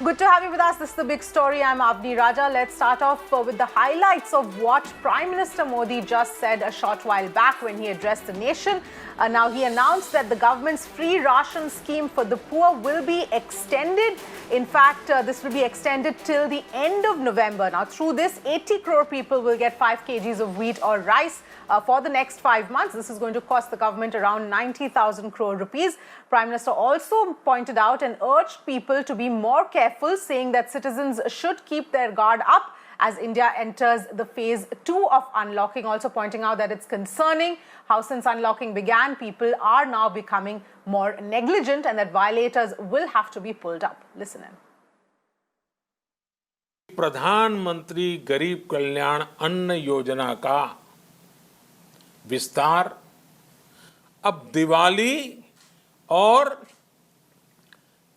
Good to have you with us. This is the big story. I'm Avni Raja. Let's start off with the highlights of what Prime Minister Modi just said a short while back when he addressed the nation. Now, he announced that the government's free ration scheme for the poor will be extended. In fact, this will be extended till the end of November. Now, through this, 80 crore people will get 5 kgs of wheat or rice for the next 5 months. This is going to cost the government around 90,000 crore rupees. Prime Minister also pointed out and urged people to be more careful, saying that citizens should keep their guard up as India enters the phase 2 of unlocking, also pointing out that it's concerning how since unlocking began, people are now becoming more negligent and that violators will have to be pulled up. Listen in. प्रधानमंत्री गरीब कल्याण अन्न योजना का विस्तार अब दिवाली और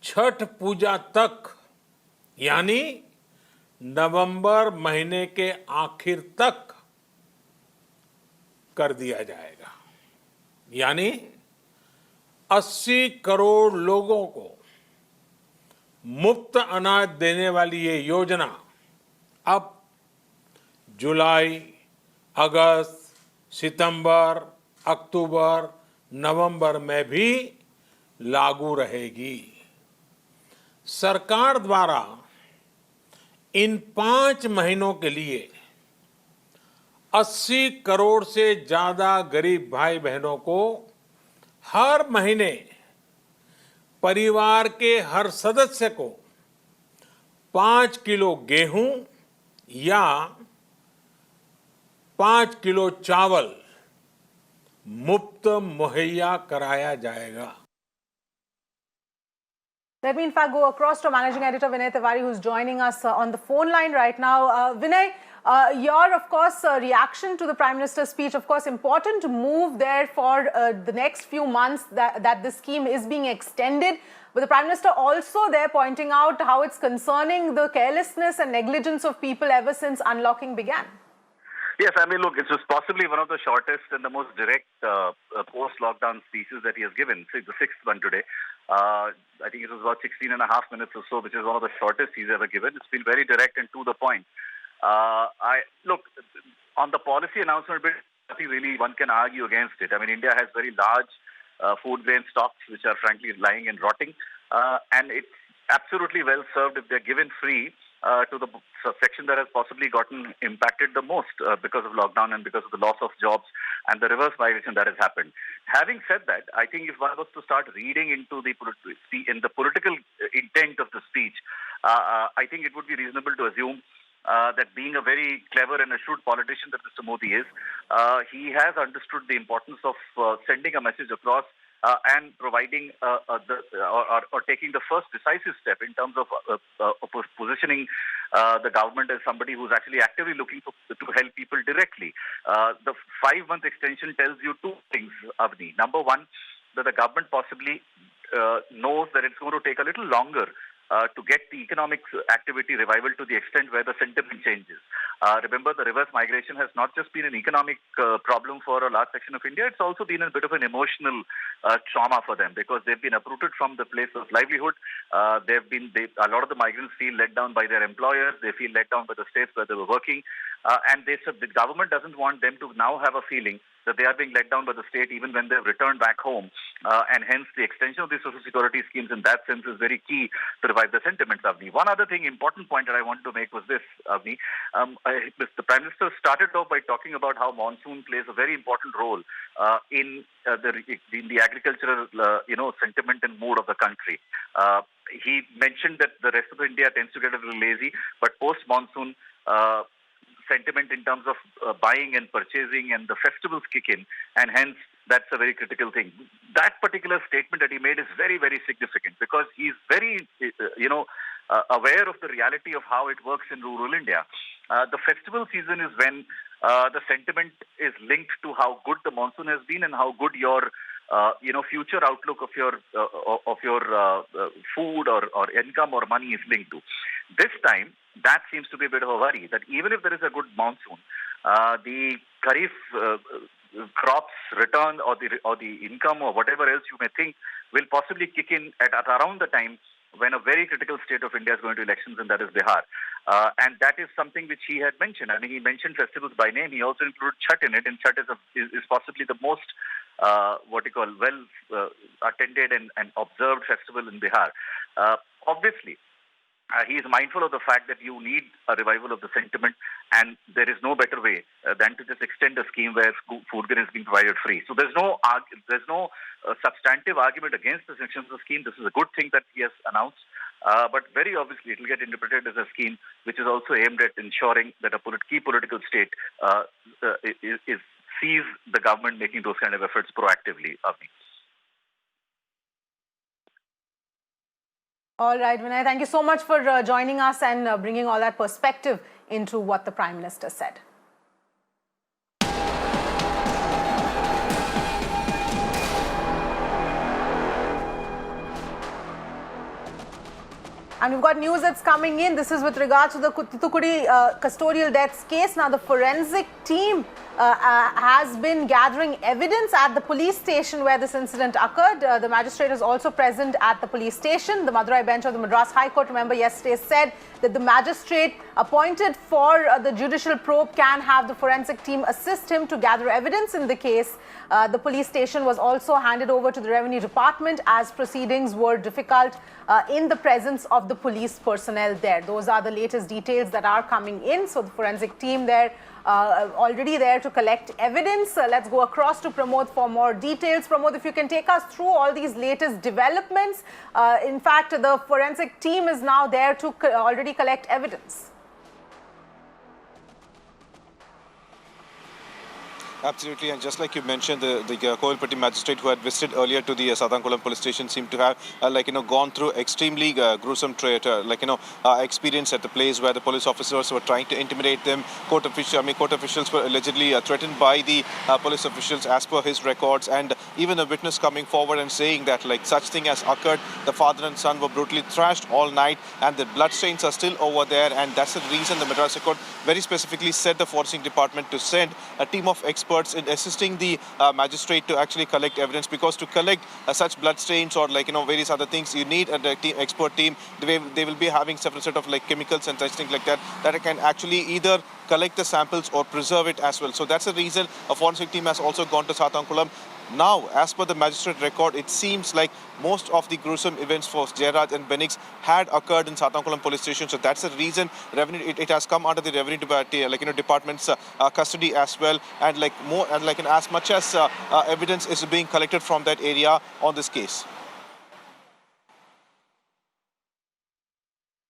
छठ पूजा तक यानी नवंबर महीने के आखिर तक कर दिया जाएगा। यानी 80 करोड़ लोगों को मुफ्त अनाज देने वाली ये योजना अब जुलाई, अगस्त, सितंबर, अक्टूबर, नवंबर में भी लागू रहेगी। सरकार द्वारा इन 5 महीनों के लिए 80 करोड़ से ज्यादा गरीब भाई बहनों को हर महीने परिवार के हर सदस्य को 5 किलो गेहूं या 5 किलो चावल मुफ्त मुहैया कराया जाएगा। Let me in fact go across to Managing Editor Vinay Tiwari, who's joining us on the phone line right now. Vinay, your, of course, reaction to the Prime Minister's speech, of course, important to move there for the next few months that this scheme is being extended. But the Prime Minister also there pointing out how it's concerning the carelessness and negligence of people ever since unlocking began. Yes, I mean, look, it was possibly one of the shortest and the most direct post-lockdown speeches that he has given. It's the 6th one today. I think it was about 16 and a half minutes or so, which is one of the shortest he's ever given. It's been very direct and to the point. Look, on the policy announcement bit, I think really one can argue against it. I mean, India has very large food grain stocks, which are frankly lying and rotting. And it's absolutely well served if they're given free to the section that has possibly gotten impacted the most because of lockdown and because of the loss of jobs and the reverse migration that has happened. Having said that, I think if one was to start reading into the political intent of the speech, I think it would be reasonable to assume that being a very clever and assured politician that Mr. Modi is, he has understood the importance of sending a message across and providing or taking the first decisive step in terms of positioning the government as somebody who's actually actively looking to help people directly. The 5-month extension tells you 2 things, Avni. Number one, that the government possibly knows that it's going to take a little longer to get the economic activity revival to the extent where the sentiment changes. Remember, the reverse migration has not just been an economic problem for a large section of India, it's also been a bit of an emotional trauma for them because they've been uprooted from the place of livelihood. A lot of the migrants feel let down by their employers, they feel let down by the states where they were working, and the government doesn't want them to now have a feeling that they are being let down by the state even when they've returned back home. And hence the extension of these social security schemes in that sense is very key to revive the sentiments, Avni. One other important point that I wanted to make was this, Avni. The Prime Minister started off by talking about how monsoon plays a very important role in the agricultural sentiment and mood of the country. He mentioned that the rest of India tends to get a little lazy, but post-monsoon sentiment in terms of buying and purchasing and the festivals kick in, and hence that's a very critical thing. That particular statement that he made is very, very significant because he's very, aware of the reality of how it works in rural India. The festival season is when the sentiment is linked to how good the monsoon has been and how good your future outlook of your food or income or money is linked to. This time, that seems to be a bit of a worry, that even if there is a good monsoon, the Kharif crops return or the income or whatever else you may think will possibly kick in at around the time when a very critical state of India is going to elections, and that is Bihar. And that is something which he had mentioned. I mean, he mentioned festivals by name. He also included Chhath in it, and Chhath is possibly the most, attended and observed festival in Bihar. Obviously, he is mindful of the fact that you need a revival of the sentiment, and there is no better way than to just extend a scheme where food grain is being provided free. So there's no substantive argument against this extension of the scheme. This is a good thing that he has announced. But very obviously, it will get interpreted as a scheme which is also aimed at ensuring that a key political state sees the government making those kind of efforts proactively. Avni. All right, Vinay, thank you so much for joining us and bringing all that perspective into what the Prime Minister said. And we've got news that's coming in. This is with regard to the Thoothukudi Custodial Deaths case. Now, the forensic team has been gathering evidence at the police station where this incident occurred. The magistrate is also present at the police station. The Madurai bench of the Madras High Court, remember, yesterday said that the magistrate appointed for the judicial probe can have the forensic team assist him to gather evidence in the case. The police station was also handed over to the Revenue Department as proceedings were difficult in the presence of the police personnel there. Those are the latest details that are coming in. So the forensic team there already there to collect evidence. Let's go across to Pramod for more details. Pramod, if you can take us through all these latest developments. In fact, the forensic team is now there to already collect evidence. Absolutely, and just like you mentioned, the Kovilpatti magistrate who had visited earlier to the Sadankulam police station seemed to have, gone through extremely gruesome experience at the place where the police officers were trying to intimidate them. Court officials were allegedly threatened by the police officials as per his records, and even a witness coming forward and saying that such thing has occurred. The father and son were brutally thrashed all night, and the bloodstains are still over there, and that's the reason the Madras High Court very specifically said the forensic department to send a team of experts in assisting the magistrate to actually collect evidence, because to collect such blood stains or various other things, you need an expert team. They will be having several set of chemicals and such things like that can actually either collect the samples or preserve it as well. So that's the reason a forensic team has also gone to Sadankulam. Now, as per the magistrate record, it seems like most of the gruesome events for Jairaj and Benix had occurred in Sadankulam police station. So that's the reason it has come under the revenue department's custody as well, and as much as evidence is being collected from that area on this case.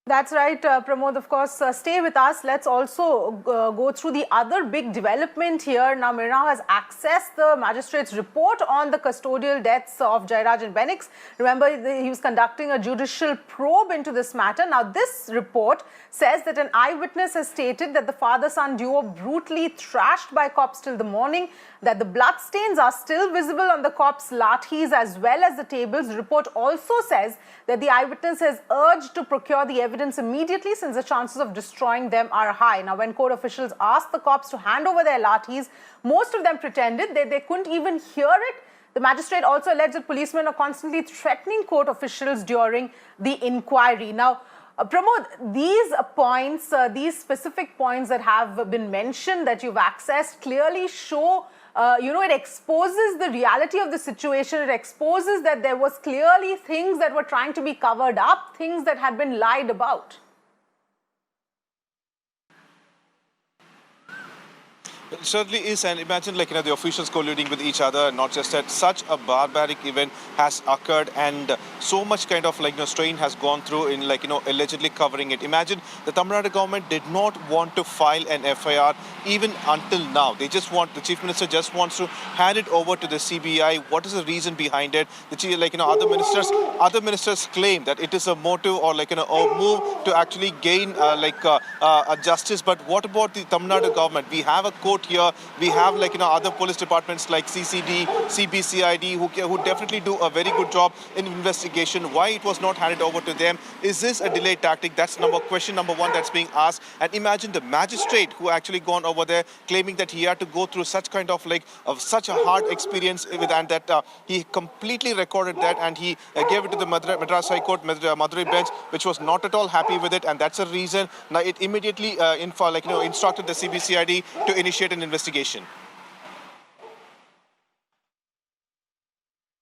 That's right, Pramod. Of course, stay with us. Let's also go through the other big development here. Now, Mirna has accessed the magistrate's report on the custodial deaths of Jairaj and Benix. Remember, he was conducting a judicial probe into this matter. Now, this report says that an eyewitness has stated that the father-son duo brutally thrashed by cops till the morning, that the bloodstains are still visible on the cops' lathis as well as the tables. The report also says that the eyewitness has urged to procure the evidence immediately since the chances of destroying them are high. Now, when court officials asked the cops to hand over their lathis, most of them pretended that they couldn't even hear it. The magistrate also alleged that policemen are constantly threatening court officials during the inquiry. Now, Pramod, these points, these specific points that have been mentioned that you've accessed clearly show it exposes the reality of the situation. It exposes that there was clearly things that were trying to be covered up, things that had been lied about. It certainly is, and imagine the officials colluding with each other. Not just that, such a barbaric event has occurred, and so much strain has gone through in allegedly covering it. Imagine the Tamil Nadu government did not want to file an FIR even until now. The Chief Minister just wants to hand it over to the CBI. What is the reason behind it? Other ministers claim that it is a motive or a move to actually gain a justice. But what about the Tamil Nadu government? We have a court Court here. We have other police departments like CCD, CBCID who definitely do a very good job in investigation. Why it was not handed over to them? Is this a delay tactic? That's question number one that's being asked. And imagine the magistrate who actually gone over there claiming that he had to go through such kind of such a hard experience with, and that he completely recorded that, and he gave it to the Madras High Court, Madurai bench, which was not at all happy with it, and that's the reason now it immediately instructed the CBCID to initiate an investigation.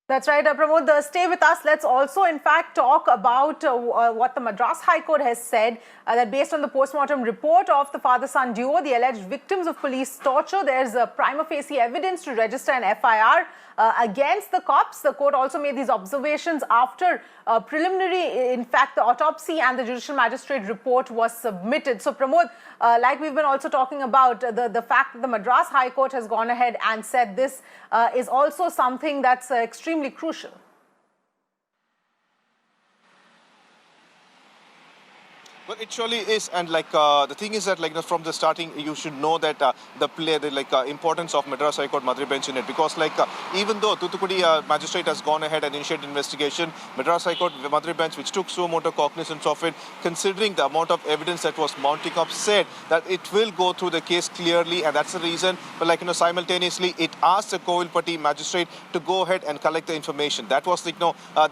That's right, Pramod. Stay with us. Let's also, in fact, talk about what the Madras High Court has said, that based on the post-mortem report of the father-son duo, the alleged victims of police torture, there's prima facie evidence to register an FIR against the cops. The court also made these observations after preliminary, in fact, the autopsy and the judicial magistrate report was submitted. So, Pramod, like we've been also talking about, the fact that the Madras High Court has gone ahead and said this is also something that's extremely crucial. Well, it surely is, and the thing is that from the starting, you should know that the importance of Madras High Court Madurai bench in it, because even though Thoothukudi magistrate has gone ahead and initiated investigation, Madras High Court Madurai bench, which took Suo Moto cognizance of it, considering the amount of evidence that was mounting up, said that it will go through the case clearly, and that's the reason. But simultaneously, it asked the Kovilpatti magistrate to go ahead and collect the information. That was the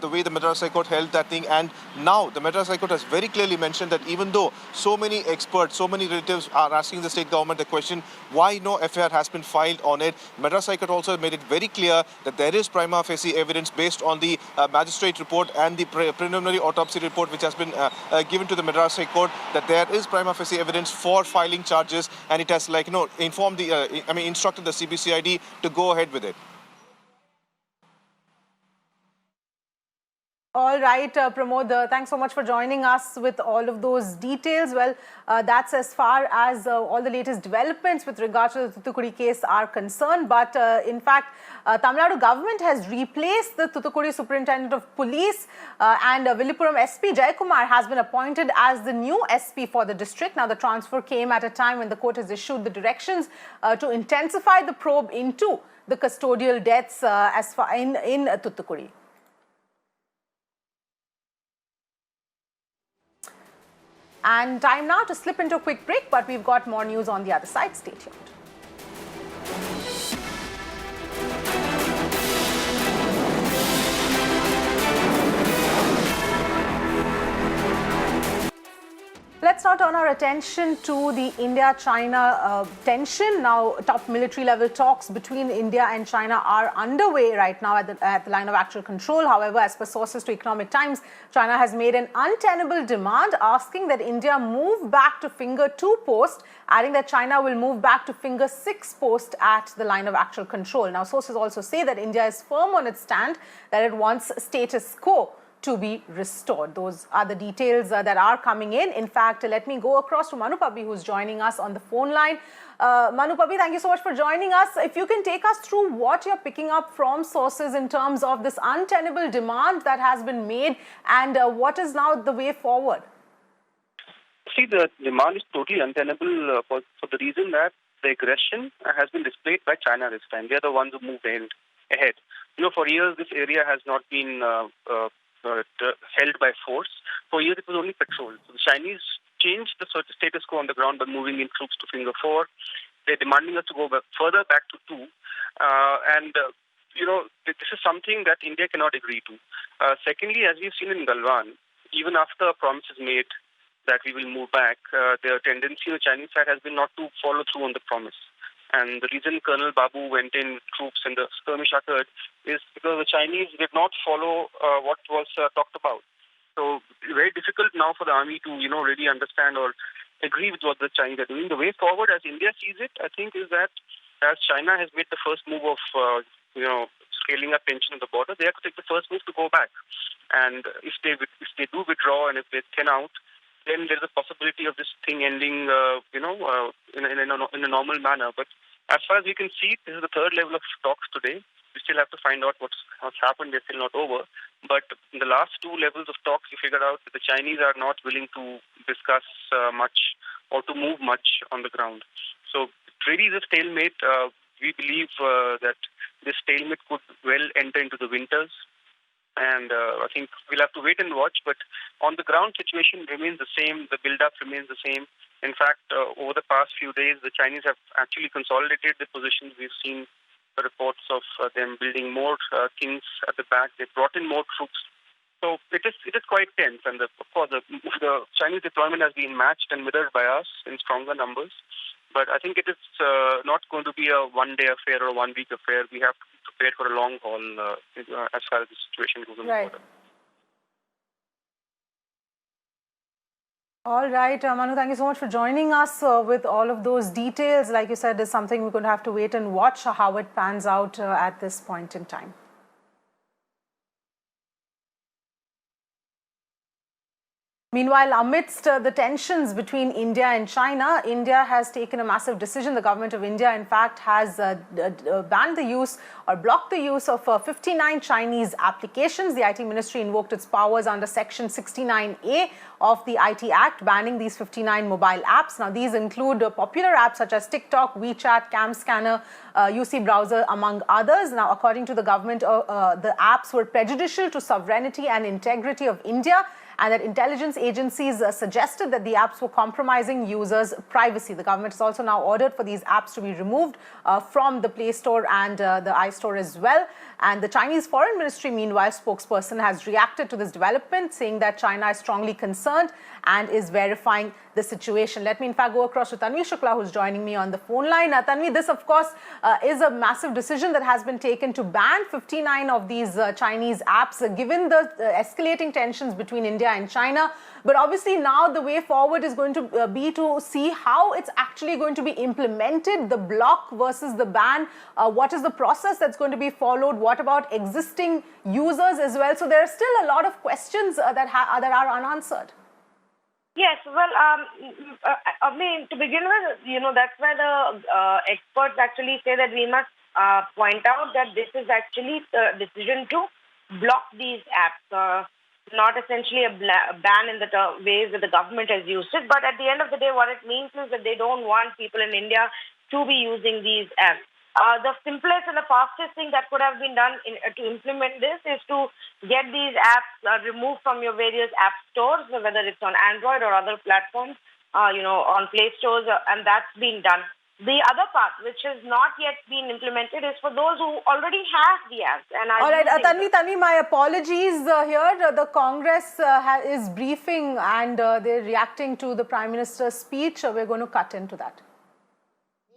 way the Madras High Court held that thing, and now the Madras High Court has very clearly mentioned that even though so many experts, so many relatives are asking the state government the question, why no FIR has been filed on it, Madras High Court also made it very clear that there is prima facie evidence based on the magistrate report and the preliminary autopsy report which has been given to the Madras High Court, that there is prima facie evidence for filing charges, and it has informed instructed the CBCID to go ahead with it. All right, Pramod, thanks so much for joining us with all of those details. Well, that's as far as all the latest developments with regard to the Thoothukudi case are concerned. But in fact, Tamil Nadu government has replaced the Thoothukudi Superintendent of Police, and Villupuram SP Jayakumar has been appointed as the new SP for the district. Now, the transfer came at a time when the court has issued the directions to intensify the probe into the custodial deaths in Thoothukudi. And time now to slip into a quick break, but we've got more news on the other side. Stay tuned. Let's now turn our attention to the India-China tension. Now, top military-level talks between India and China are underway right now at the line of actual control. However, as per sources to Economic Times, China has made an untenable demand asking that India move back to Finger 2 post, adding that China will move back to Finger 6 post at the line of actual control. Now, sources also say that India is firm on its stand that it wants status quo to be restored. Those are the details that are coming in. In fact, let me go across to Manu Pabi, who's joining us on the phone line. Manu Pabi, thank you so much for joining us. If you can take us through what you're picking up from sources in terms of this untenable demand that has been made, and what is now the way forward? See, the demand is totally untenable for the reason that the aggression has been displayed by China this time. They are the ones who moved ahead. For years, this area has not been held by force. For years, it was only patrolled. So the Chinese changed the status quo on the ground by moving in troops to Finger 4. They're demanding us to go further back to 2. This is something that India cannot agree to. Secondly, as we've seen in Galwan, even after a promise is made that we will move back, the tendency on the Chinese side has been not to follow through on the promise. And the reason Colonel Babu went in troops and the skirmish occurred is because the Chinese did not follow what was talked about. So very difficult now for the army to, really understand or agree with what the Chinese are doing. The way forward, as India sees it, I think, is that as China has made the first move of, scaling up tension on the border, they have to take the first move to go back. And if they do withdraw and if they thin out, then there's a possibility of this thing ending, in a normal manner. But as far as we can see, this is the third level of talks today. We still have to find out what's happened. They're still not over. But in the last 2 levels of talks, we figured out that the Chinese are not willing to discuss much or to move much on the ground. So it really is a stalemate. We believe that this stalemate could well enter into the winters. And I think we'll have to wait and watch. But on the ground, situation remains the same. The build-up remains the same. In fact, over the past few days, the Chinese have actually consolidated their positions. We've seen reports of them building more kings at the back. They brought in more troops. So it is quite tense. And of course, the Chinese deployment has been matched and mirrored by us in stronger numbers. But I think it is not going to be a one-day affair or a one-week affair. We have to be prepared for a long haul as far as the situation goes on the border. All right, Manu, thank you so much for joining us with all of those details. Like you said, is something we're going to have to wait and watch how it pans out at this point in time. Meanwhile, amidst the tensions between India and China, India has taken a massive decision. The government of India, in fact, has banned the use or blocked the use of 59 Chinese applications. The IT Ministry invoked its powers under Section 69A of the IT Act, banning these 59 mobile apps. Now, these include popular apps such as TikTok, WeChat, Cam Scanner, UC Browser, among others. Now, according to the government, the apps were prejudicial to sovereignty and integrity of India, and that intelligence agencies suggested that the apps were compromising users' privacy. The government has also now ordered for these apps to be removed from the Play Store and the iStore as well. And the Chinese Foreign Ministry, meanwhile, spokesperson has reacted to this development, saying that China is strongly concerned and is verifying the situation. Let me, in fact, go across to Tanvi Shukla, who's joining me on the phone line. Tanvi, this, of course, is a massive decision that has been taken to ban 59 of these Chinese apps, given the escalating tensions between India and China. But obviously now the way forward is going to be to see how it's actually going to be implemented, the block versus the ban. What is the process that's going to be followed? What about existing users as well? So there are still a lot of questions that are unanswered. Yes, well, I mean, to begin with, that's why the experts actually say that we must point out that this is actually the decision to block these apps. Not essentially a ban in the ways that the government has used it, but at the end of the day, what it means is that they don't want people in India to be using these apps. The simplest and the fastest thing that could have been done to implement this is to get these apps removed from your various app stores, whether it's on Android or other platforms, on Play stores, and that's been done. The other part, which has not yet been implemented, is for those who already have the apps. And all right, Tanvi, my apologies here. The Congress is briefing and they're reacting to the Prime Minister's speech. We're going to cut into that.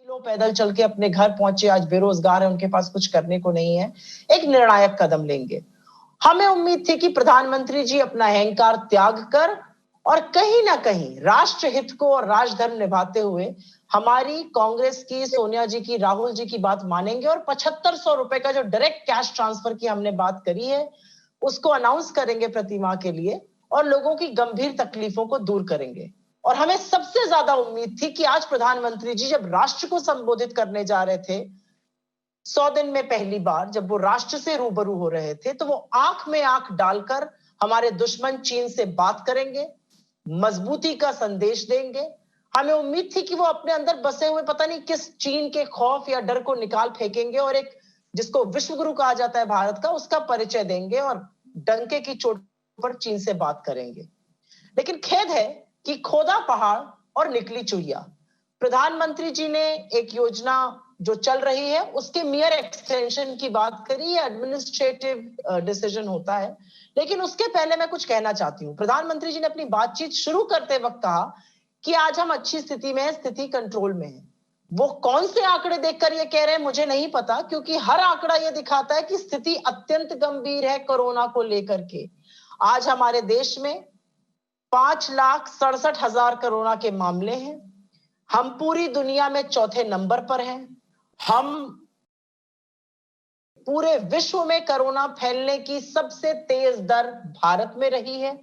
लोग पैदल चल के अपने घर पहुंचे, आज बेरोजगार है, उनके पास कुछ करने को नहीं है, एक निर्णायक कदम लेंगे। हमें उम्मीद थी कि प्रधानमंत्री जी अपना अहंकार त्याग कर और कहीं ना कहीं राष्ट्र हित को और राजधर्म निभाते हुए हमारी कांग्रेस की, सोनिया जी की, राहुल जी की बात मानेंगे और 7500 रुपए का जो डायरेक्ट कैश ट्रांसफर की हमने बात करी है उसको अनाउंस करेंगे प्रतिमाह के लिए और लोगों की गंभीर तकलीफों को दूर करेंगे। और हमें सबसे ज्यादा उम्मीद थी कि आज प्रधानमंत्री जी जब राष्ट्र को संबोधित करने जा रहे थे, 100 दिन में पहली बार जब वो राष्ट्र से रूबरू हो रहे थे, तो वो आंख में आंख डालकर हमारे दुश्मन चीन से बात करेंगे, मजबूती का संदेश देंगे। हमें उम्मीद थी कि वो अपने अंदर बसे हुए पता नहीं किस चीन के खौफ या डर को निकाल फेंकेंगे और एक जिसको विश्वगुरु कहा जाता है भारत का, उसका परिचय देंगे और डंके की चोट पर चीन से बात करेंगे। लेकिन खेद है कि खोदा पहाड़ और निकली चुहिया। प्रधानमंत्री जी ने एक योजना जो चल रही है उसके मियर एक्सटेंशन की बात करी, एडमिनिस्ट्रेटिव डिसीजन होता है, लेकिन उसके पहले मैं कुछ कहना चाहती हूँ। प्रधानमंत्री जी ने अपनी बातचीत शुरू करते वक्त कहा कि आज हम अच्छी स्थिति में हैं, स्थिति कंट्रोल में है। वो कौन से आंकड़े देखकर ये कह रहे हैं मुझे नहीं पता, क्योंकि हर आंकड़ा ये दिखाता है कि स्थिति अत्यंत गंभीर है कोरोना को लेकर के। आज हमारे देश में 5,67,000 कोरोना के मामले हैं। हम पूरी दुनिया में चौथे नंबर पर हैं। हम पूरे विश्व में कोरोना फैलने की सबसे तेज दर भारत में रही है।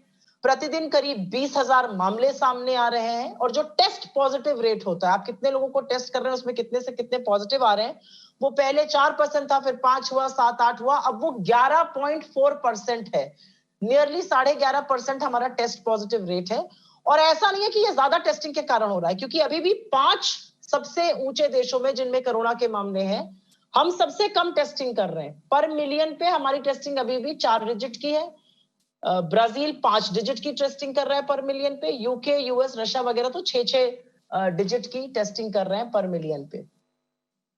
प्रतिदिन करीब 20,000 मामले सामने आ रहे हैं और जो टेस्ट पॉजिटिव रेट होता है, आप कितने लोगों को टेस्ट कर रहे हैं उसमें कितने से कितने पॉजिटिव आ रहे हैं, वो पहले 4% था, फिर 5 हुआ, 7, 8 हुआ, अब वो 11.4% है। नियरली 11.5% हमारा टेस्ट पॉजिटिव रेट है और ऐसा नहीं है कि ये ज्यादा टेस्टिंग के कारण हो रहा है, क्योंकि अभी भी 5 सबसे ऊंचे देशों में जिनमें कोरोना के मामले हैं, हम सबसे कम टेस्टिंग कर रहे हैं। पर मिलियन पे हमारी टेस्टिंग अभी भी 4 डिजिट की है। ब्राजील 5 डिजिट की टेस्टिंग कर रहा है पर मिलियन पे। यूके, यूएस, रशिया वगैरह तो 6 डिजिट की टेस्टिंग कर रहे हैं पर मिलियन पे।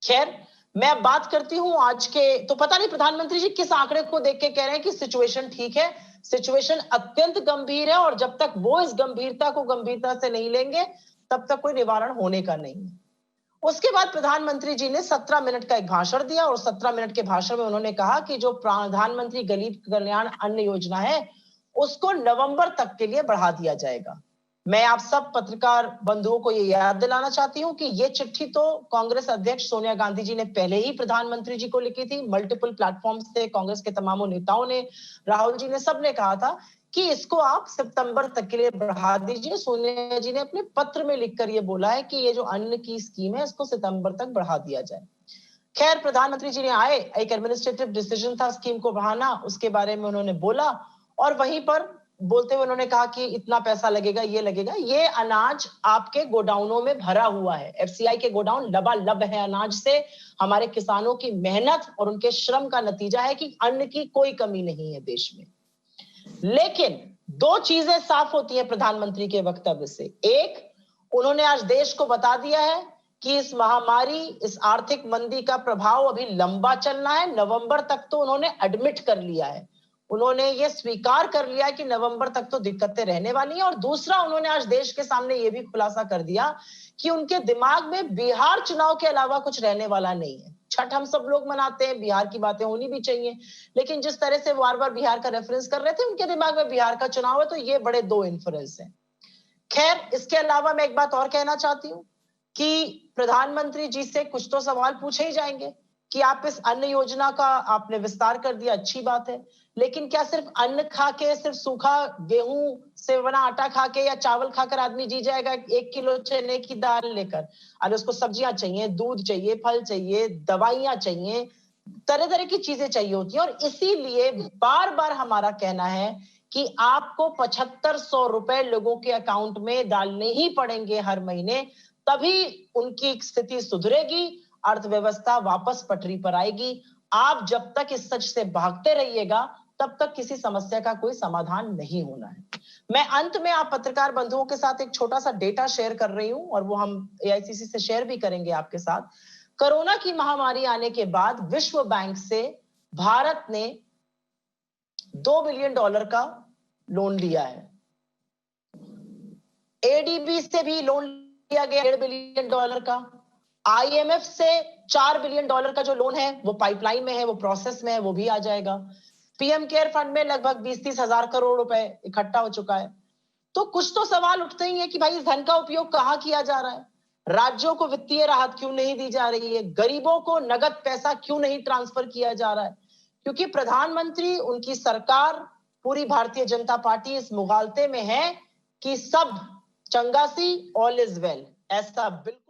खैर, मैं बात करती हूं आज के, तो पता नहीं प्रधानमंत्री जी किस आंकड़े को देख के कह रहे हैं कि सिचुएशन ठीक है। सिचुएशन अत्यंत गंभीर है और जब तक वो इस गंभीरता को गंभीरता से नहीं लेंगे तब तक कोई निवारण होने का नहीं है। उसके बाद प्रधानमंत्री जी ने 17 मिनट का एक भाषण दिया और 17 मिनट के भाषण में उन्होंने कहा कि जो प्रधानमंत्री गरीब कल्याण अन्न योजना है उसको नवंबर तक के लिए बढ़ा दिया जाएगा। मैं आप सब पत्रकार बंधुओं को ये याद दिलाना चाहती हूं कि ये चिट्ठी तो कांग्रेस अध्यक्ष सोनिया गांधी जी ने पहले ही प्रधानमंत्री जी को लिखी थी। मल्टीपल प्लेटफॉर्म से कांग्रेस के तमाम नेताओं ने, राहुल जी ने, सबने कहा था कि इसको आप सितंबर तक के लिए बढ़ा दीजिए। सोनिया जी ने अपने पत्र में लिखकर ये बोला है कि ये जो अन्न की स्कीम है इसको सितंबर तक बढ़ा दिया जाए। खैर, प्रधानमंत्री जी ने आए, एक एडमिनिस्ट्रेटिव डिसीजन था स्कीम को बढ़ाना, उसके बारे में उन्होंने बोला और वहीं पर बोलते हुए उन्होंने कहा कि इतना पैसा लगेगा, ये लगेगा। ये अनाज आपके गोडाउनों में भरा हुआ है, एफसीआई के गोडाउन लबालब है अनाज से। हमारे किसानों की मेहनत और उनके श्रम का नतीजा है कि अन्न की कोई कमी नहीं है देश में। लेकिन 2 चीजें साफ होती हैं प्रधानमंत्री के वक्तव्य से। एक, उन्होंने आज देश को बता दिया है कि इस महामारी, इस आर्थिक मंदी का प्रभाव अभी लंबा चलना है। नवंबर तक तो उन्होंने एडमिट कर लिया है, उन्होंने ये स्वीकार कर लिया कि नवंबर तक तो दिक्कतें रहने वाली हैं। और दूसरा, उन्होंने आज देश के सामने ये भी खुलासा कर दिया कि उनके दिमाग में बिहार चुनाव के अलावा कुछ रहने वाला नहीं है। छठ हम सब लोग मनाते हैं, बिहार की बातें होनी भी चाहिए, लेकिन जिस तरह से बार-बार बिहार का रेफरेंस कर रहे थे, उनके दिमाग में बिहार का चुनाव है, तो ये बड़े 2 इन्फ्लुएंस हैं। खैर, इसके अलावा मैं एक बात और कहना चाहती हूँ कि प्रधानमंत्री जी से कुछ तो सवाल पूछे ही जाएंगे कि आप इस अन्न योजना का आपने विस्तार कर दिया, अच्छी बात है, लेकिन क्या सिर्फ अन्न खा के, सिर्फ सूखा गेहूं से बना आटा खा के या चावल खाकर आदमी जी जाएगा? 1 किलो चने की दाल लेकर, अरे उसको सब्जियां चाहिए, दूध चाहिए, फल चाहिए, दवाइयां चाहिए, तरह तरह की चीजें चाहिए होती हैं। और इसीलिए बार बार हमारा कहना है कि आपको 7500 रुपए लोगों के अकाउंट में डालने ही पड़ेंगे हर महीने, तभी उनकी स्थिति सुधरेगी, अर्थव्यवस्था वापस पटरी पर आएगी। आप जब तक इस सच से भागते रहिएगा तब तक किसी समस्या का कोई समाधान नहीं होना है। मैं अंत में आप पत्रकार बंधुओं के साथ एक छोटा सा डेटा शेयर कर रही हूं और वो हम एआईसीसी से शेयर भी करेंगे आपके साथ। कोरोना की महामारी आने के बाद विश्व बैंक से भारत ने $2 बिलियन का लोन लिया है। एडीबी से भी लोन लिया गया $1.5 बिलियन का। आईएमएफ से $4 बिलियन का जो लोन है वो पाइपलाइन में है, वो प्रोसेस में है, वो भी आ जाएगा। पीएम केयर फंड में लगभग 20-30 हजार करोड़ रुपए इकट्ठा हो चुका है। तो कुछ तो सवाल उठते ही है कि भाई इस धन का उपयोग कहां किया जा रहा है? राज्यों को वित्तीय राहत क्यों नहीं दी जा रही है? गरीबों को नगद पैसा क्यों नहीं ट्रांसफर किया जा रहा है? क्योंकि प्रधानमंत्री, उनकी सरकार, पूरी भारतीय जनता पार्टी इस मुगालते में है कि सब चंगासी, ऑल इज वेल। ऐसा बिल्कुल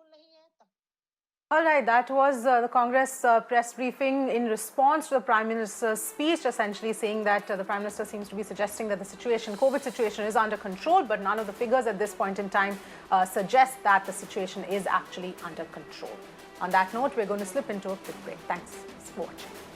All right, that was the Congress press briefing in response to the Prime Minister's speech, essentially saying that the Prime Minister seems to be suggesting that the situation, COVID situation is under control, but none of the figures at this point in time suggest that the situation is actually under control. On that note, we're going to slip into a quick break. Thanks for watching.